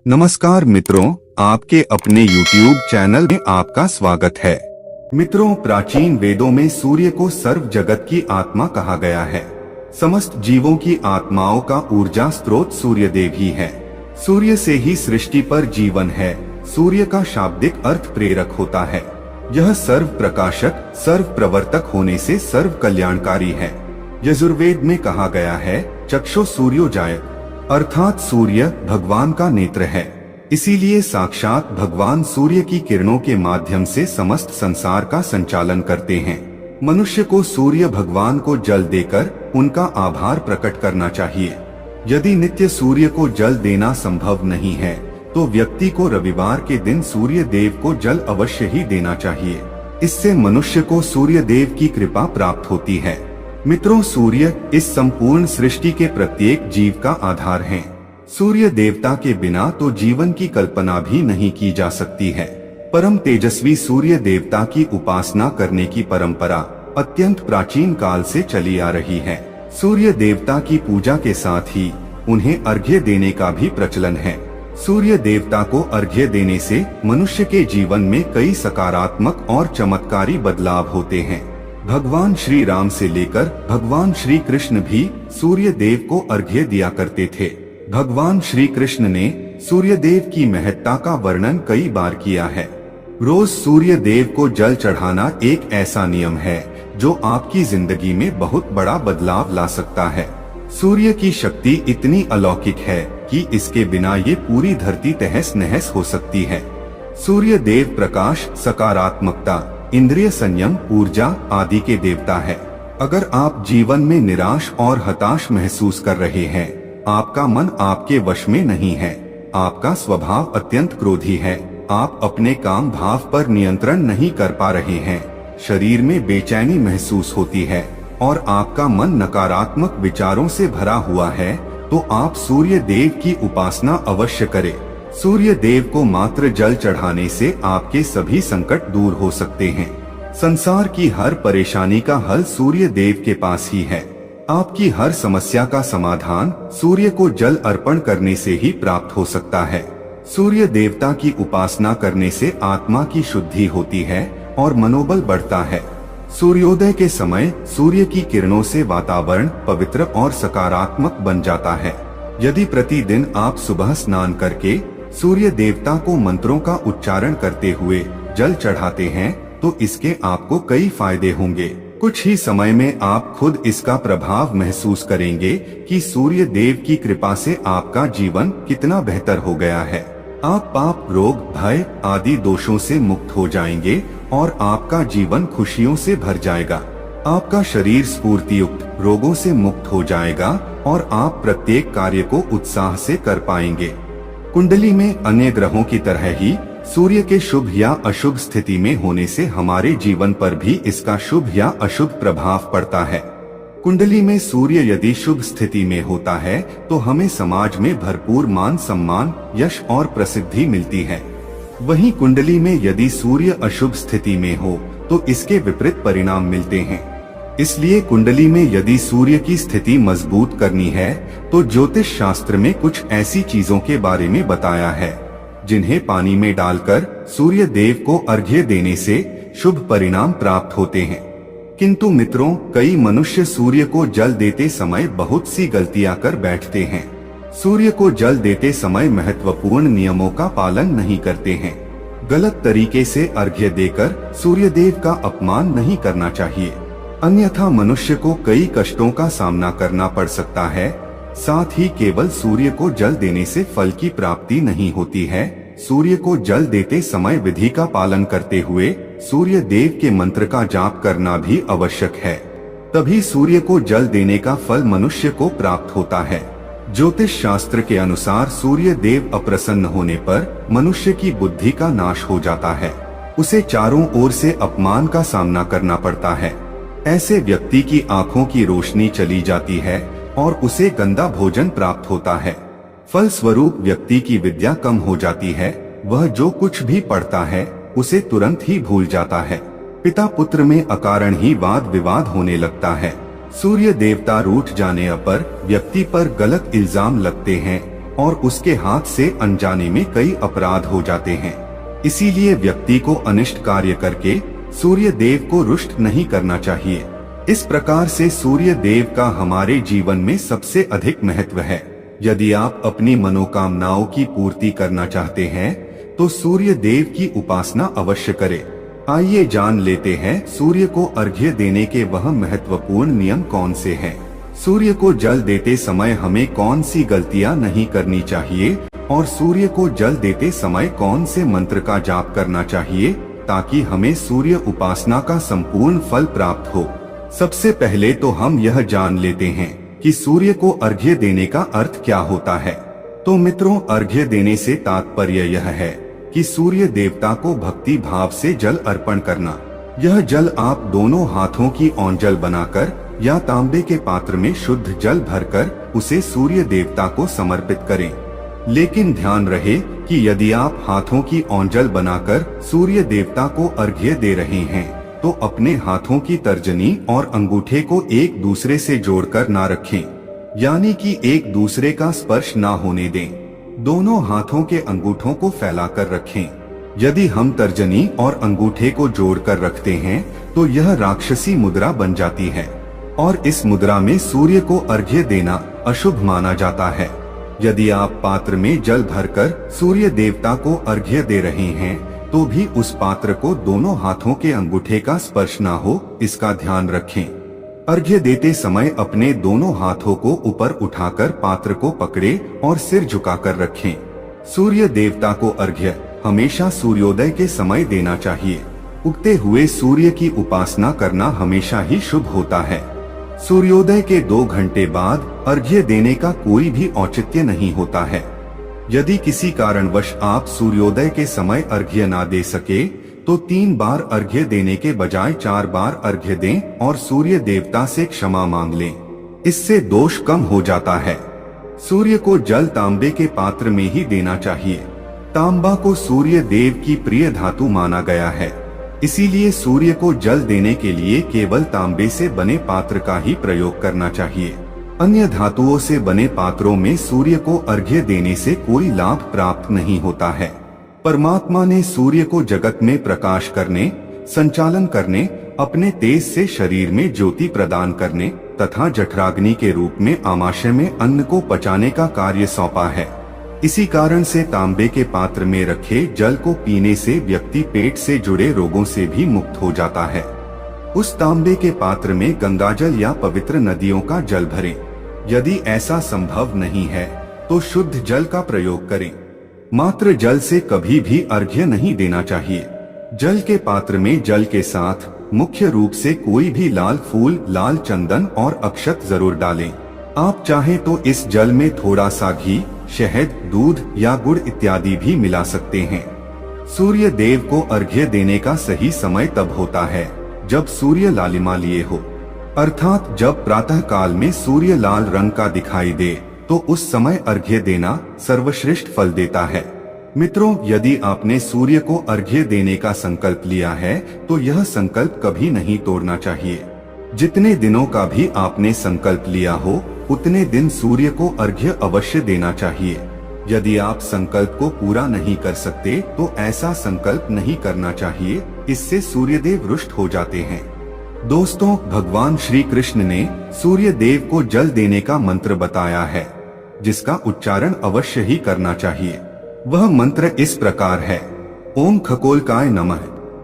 नमस्कार मित्रों, आपके अपने YouTube चैनल में आपका स्वागत है। मित्रों, प्राचीन वेदों में सूर्य को सर्व जगत की आत्मा कहा गया है। समस्त जीवों की आत्माओं का ऊर्जा स्रोत सूर्य देव ही है। सूर्य से ही सृष्टि पर जीवन है। सूर्य का शाब्दिक अर्थ प्रेरक होता है। यह सर्व प्रकाशक, सर्व प्रवर्तक होने से सर्व कल्याणकारी है। यजुर्वेद में कहा गया है, चक्षु सूर्योजायत, अर्थात सूर्य भगवान का नेत्र है। इसीलिए साक्षात भगवान सूर्य की किरणों के माध्यम से समस्त संसार का संचालन करते हैं। मनुष्य को सूर्य भगवान को जल देकर उनका आभार प्रकट करना चाहिए। यदि नित्य सूर्य को जल देना संभव नहीं है तो व्यक्ति को रविवार के दिन सूर्य देव को जल अवश्य ही देना चाहिए। इससे मनुष्य को सूर्य देव की कृपा प्राप्त होती है। मित्रों, सूर्य इस संपूर्ण सृष्टि के प्रत्येक जीव का आधार है। सूर्य देवता के बिना तो जीवन की कल्पना भी नहीं की जा सकती है। परम तेजस्वी सूर्य देवता की उपासना करने की परंपरा अत्यंत प्राचीन काल से चली आ रही है। सूर्य देवता की पूजा के साथ ही उन्हें अर्घ्य देने का भी प्रचलन है। सूर्य देवता को अर्घ्य देने से मनुष्य के जीवन में कई सकारात्मक और चमत्कारी बदलाव होते हैं। भगवान श्री राम से लेकर भगवान श्री कृष्ण भी सूर्य देव को अर्घ्य दिया करते थे। भगवान श्री कृष्ण ने सूर्य देव की महत्ता का वर्णन कई बार किया है। रोज सूर्य देव को जल चढ़ाना एक ऐसा नियम है जो आपकी जिंदगी में बहुत बड़ा बदलाव ला सकता है। सूर्य की शक्ति इतनी अलौकिक है कि इसके बिना ये पूरी धरती तहस नहस हो सकती है। सूर्य देव प्रकाश, सकारात्मकता, इंद्रिय संयम, ऊर्जा आदि के देवता है। अगर आप जीवन में निराश और हताश महसूस कर रहे हैं, आपका मन आपके वश में नहीं है, आपका स्वभाव अत्यंत क्रोधी है, आप अपने काम भाव पर नियंत्रण नहीं कर पा रहे हैं, शरीर में बेचैनी महसूस होती है और आपका मन नकारात्मक विचारों से भरा हुआ है, तो आप सूर्य देव की उपासना अवश्य करें। सूर्य देव को मात्र जल चढ़ाने से आपके सभी संकट दूर हो सकते हैं। संसार की हर परेशानी का हल सूर्य देव के पास ही है। आपकी हर समस्या का समाधान सूर्य को जल अर्पण करने से ही प्राप्त हो सकता है। सूर्य देवता की उपासना करने से आत्मा की शुद्धि होती है और मनोबल बढ़ता है। सूर्योदय के समय सूर्य की किरणों से वातावरण पवित्र और सकारात्मक बन जाता है। यदि प्रतिदिन आप सुबह स्नान करके सूर्य देवता को मंत्रों का उच्चारण करते हुए जल चढ़ाते हैं तो इसके आपको कई फायदे होंगे। कुछ ही समय में आप खुद इसका प्रभाव महसूस करेंगे कि सूर्य देव की कृपा से आपका जीवन कितना बेहतर हो गया है। आप पाप, रोग, भय आदि दोषों से मुक्त हो जाएंगे और आपका जीवन खुशियों से भर जाएगा। आपका शरीर स्फूर्ति युक्त, रोगों से मुक्त हो जाएगा और आप प्रत्येक कार्य को उत्साह से कर पाएंगे। कुंडली में अन्य ग्रहों की तरह ही सूर्य के शुभ या अशुभ स्थिति में होने से हमारे जीवन पर भी इसका शुभ या अशुभ प्रभाव पड़ता है। कुंडली में सूर्य यदि शुभ स्थिति में होता है तो हमें समाज में भरपूर मान सम्मान, यश और प्रसिद्धि मिलती है। वहीं कुंडली में यदि सूर्य अशुभ स्थिति में हो तो इसके विपरीत परिणाम मिलते हैं। इसलिए कुंडली में यदि सूर्य की स्थिति मजबूत करनी है तो ज्योतिष शास्त्र में कुछ ऐसी चीजों के बारे में बताया है जिन्हें पानी में डालकर सूर्य देव को अर्घ्य देने से शुभ परिणाम प्राप्त होते हैं। किंतु मित्रों, कई मनुष्य सूर्य को जल देते समय बहुत सी गलतियां कर बैठते हैं। सूर्य को जल देते समय महत्वपूर्ण नियमों का पालन नहीं करते हैं। गलत तरीके से अर्घ्य देकर सूर्य देव का अपमान नहीं करना चाहिए, अन्यथा मनुष्य को कई कष्टों का सामना करना पड़ सकता है। साथ ही केवल सूर्य को जल देने से फल की प्राप्ति नहीं होती है। सूर्य को जल देते समय विधि का पालन करते हुए सूर्य देव के मंत्र का जाप करना भी आवश्यक है। तभी सूर्य को जल देने का फल मनुष्य को प्राप्त होता है। ज्योतिष शास्त्र के अनुसार सूर्य देव अप्रसन्न होने पर मनुष्य की बुद्धि का नाश हो जाता है। उसे चारों ओर से अपमान का सामना करना पड़ता है। ऐसे व्यक्ति की आंखों की रोशनी चली जाती है और उसे गंदा भोजन प्राप्त होता है। फल स्वरूप व्यक्ति की विद्या कम हो जाती है। वह जो कुछ भी पढ़ता है उसे तुरंत ही भूल जाता है। पिता पुत्र में अकारण ही वाद विवाद होने लगता है। सूर्य देवता रूठ जाने पर व्यक्ति पर गलत इल्जाम लगते हैं और उसके हाथ से अनजाने में कई अपराध हो जाते हैं। इसीलिए व्यक्ति को अनिष्ट कार्य करके सूर्य देव को रुष्ट नहीं करना चाहिए। इस प्रकार से सूर्य देव का हमारे जीवन में सबसे अधिक महत्व है। यदि आप अपनी मनोकामनाओं की पूर्ति करना चाहते हैं तो सूर्य देव की उपासना अवश्य करें। आइए जान लेते हैं सूर्य को अर्घ्य देने के वह महत्वपूर्ण नियम कौन से हैं। सूर्य को जल देते समय हमें कौन सी गलतियां नहीं करनी चाहिए और सूर्य को जल देते समय कौन से मंत्र का जाप करना चाहिए ताकि हमें सूर्य उपासना का संपूर्ण फल प्राप्त हो। सबसे पहले तो हम यह जान लेते हैं कि सूर्य को अर्घ्य देने का अर्थ क्या होता है। तो मित्रों, अर्घ्य देने से तात्पर्य यह है कि सूर्य देवता को भक्ति भाव से जल अर्पण करना। यह जल आप दोनों हाथों की ओंजल बनाकर या तांबे के पात्र में शुद्ध जल भरकर उसे सूर्य देवता को समर्पित करें। लेकिन ध्यान रहे कि यदि आप हाथों की ओंजल बनाकर सूर्य देवता को अर्घ्य दे रहे हैं तो अपने हाथों की तर्जनी और अंगूठे को एक दूसरे से जोड़कर ना रखें, यानी कि एक दूसरे का स्पर्श ना होने दें। दोनों हाथों के अंगूठों को फैलाकर रखें। यदि हम तर्जनी और अंगूठे को जोड़कर रखते हैं तो यह राक्षसी मुद्रा बन जाती है और इस मुद्रा में सूर्य को अर्घ्य देना अशुभ माना जाता है। यदि आप पात्र में जल भरकर सूर्य देवता को अर्घ्य दे रहे हैं तो भी उस पात्र को दोनों हाथों के अंगूठे का स्पर्श ना हो, इसका ध्यान रखें। अर्घ्य देते समय अपने दोनों हाथों को ऊपर उठाकर पात्र को पकड़े और सिर झुकाकर रखें। सूर्य देवता को अर्घ्य हमेशा सूर्योदय के समय देना चाहिए। उगते हुए सूर्य की उपासना करना हमेशा ही शुभ होता है। सूर्योदय के 2 घंटे बाद अर्घ्य देने का कोई भी औचित्य नहीं होता है। यदि किसी कारणवश आप सूर्योदय के समय अर्घ्य ना दे सके तो 3 बार अर्घ्य देने के बजाय 4 बार अर्घ्य दें और सूर्य देवता से क्षमा मांग लें। इससे दोष कम हो जाता है। सूर्य को जल तांबे के पात्र में ही देना चाहिए। तांबा को सूर्य देव की प्रिय धातु माना गया है। इसीलिए सूर्य को जल देने के लिए केवल तांबे से बने पात्र का ही प्रयोग करना चाहिए। अन्य धातुओं से बने पात्रों में सूर्य को अर्घ्य देने से कोई लाभ प्राप्त नहीं होता है। परमात्मा ने सूर्य को जगत में प्रकाश करने, संचालन करने, अपने तेज से शरीर में ज्योति प्रदान करने तथा जठराग्नि के रूप में आमाशय में अन्न को पचाने का कार्य सौंपा है। इसी कारण से तांबे के पात्र में रखे जल को पीने से व्यक्ति पेट से जुड़े रोगों से भी मुक्त हो जाता है। उस तांबे के पात्र में गंगाजल या पवित्र नदियों का जल भरें। यदि ऐसा संभव नहीं है तो शुद्ध जल का प्रयोग करें। मात्र जल से कभी भी अर्घ्य नहीं देना चाहिए। जल के पात्र में जल के साथ मुख्य रूप से कोई भी लाल फूल, लाल चंदन और अक्षत जरूर डालें। आप चाहें तो इस जल में थोड़ा सा घी, शहद, दूध या गुड़ इत्यादि भी मिला सकते हैं। सूर्य देव को अर्घ्य देने का सही समय तब होता है जब सूर्य लालिमा लिए हो, अर्थात जब प्रातः काल में सूर्य लाल रंग का दिखाई दे तो उस समय अर्घ्य देना सर्वश्रेष्ठ फल देता है। मित्रों, यदि आपने सूर्य को अर्घ्य देने का संकल्प लिया है तो यह संकल्प कभी नहीं तोड़ना चाहिए। जितने दिनों का भी आपने संकल्प लिया हो उतने दिन सूर्य को अर्घ्य अवश्य देना चाहिए। यदि आप संकल्प को पूरा नहीं कर सकते तो ऐसा संकल्प नहीं करना चाहिए, इससे सूर्यदेव रुष्ट हो जाते हैं। दोस्तों, भगवान श्री कृष्ण ने सूर्य देव को जल देने का मंत्र बताया है जिसका उच्चारण अवश्य ही करना चाहिए। वह मंत्र इस प्रकार है: ओम खगोलकाय नमः।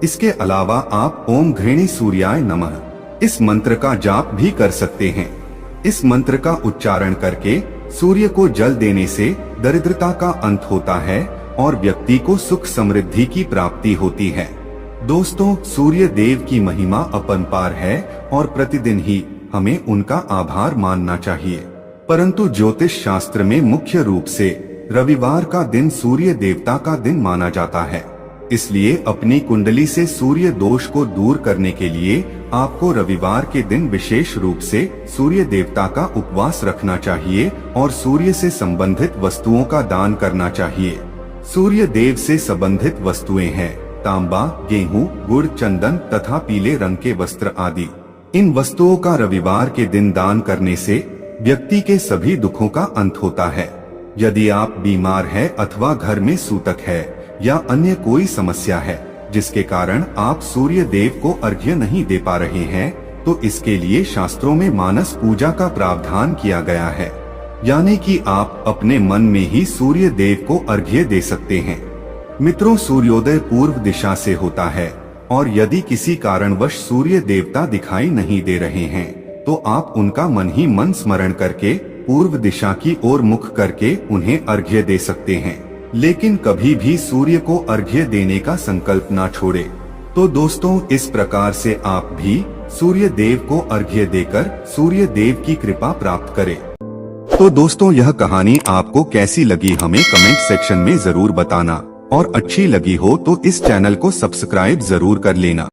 इसके अलावा आप ओम घृणी सूर्याय नमः इस मंत्र का जाप भी कर सकते हैं। इस मंत्र का उच्चारण करके सूर्य को जल देने से दरिद्रता का अंत होता है और व्यक्ति को सुख समृद्धि की प्राप्ति होती है। दोस्तों, सूर्य देव की महिमा अपरंपार है और प्रतिदिन ही हमें उनका आभार मानना चाहिए। परंतु ज्योतिष शास्त्र में मुख्य रूप से रविवार का दिन सूर्य देवता का दिन माना जाता है। इसलिए अपनी कुंडली से सूर्य दोष को दूर करने के लिए आपको रविवार के दिन विशेष रूप से सूर्य देवता का उपवास रखना चाहिए और सूर्य से संबंधित वस्तुओं का दान करना चाहिए। सूर्य देव से संबंधित वस्तुएं हैं तांबा, गेहूं, गुड़, चंदन तथा पीले रंग के वस्त्र आदि। इन वस्तुओं का रविवार के दिन दान करने से व्यक्ति के सभी दुखों का अंत होता है। यदि आप बीमार है अथवा घर में सूतक है या अन्य कोई समस्या है जिसके कारण आप सूर्य देव को अर्घ्य नहीं दे पा रहे हैं, तो इसके लिए शास्त्रों में मानस पूजा का प्रावधान किया गया है, यानी कि आप अपने मन में ही सूर्य देव को अर्घ्य दे सकते हैं। मित्रों, सूर्योदय पूर्व दिशा से होता है और यदि किसी कारणवश सूर्य देवता दिखाई नहीं दे रहे हैं तो आप उनका मन ही मन स्मरण करके पूर्व दिशा की ओर मुख करके उन्हें अर्घ्य दे सकते हैं, लेकिन कभी भी सूर्य को अर्घ्य देने का संकल्प ना छोड़े। तो दोस्तों, इस प्रकार से आप भी सूर्य देव को अर्घ्य देकर सूर्य देव की कृपा प्राप्त करें। तो दोस्तों, यह कहानी आपको कैसी लगी हमें कमेंट सेक्शन में जरूर बताना, और अच्छी लगी हो तो इस चैनल को सब्सक्राइब जरूर कर लेना।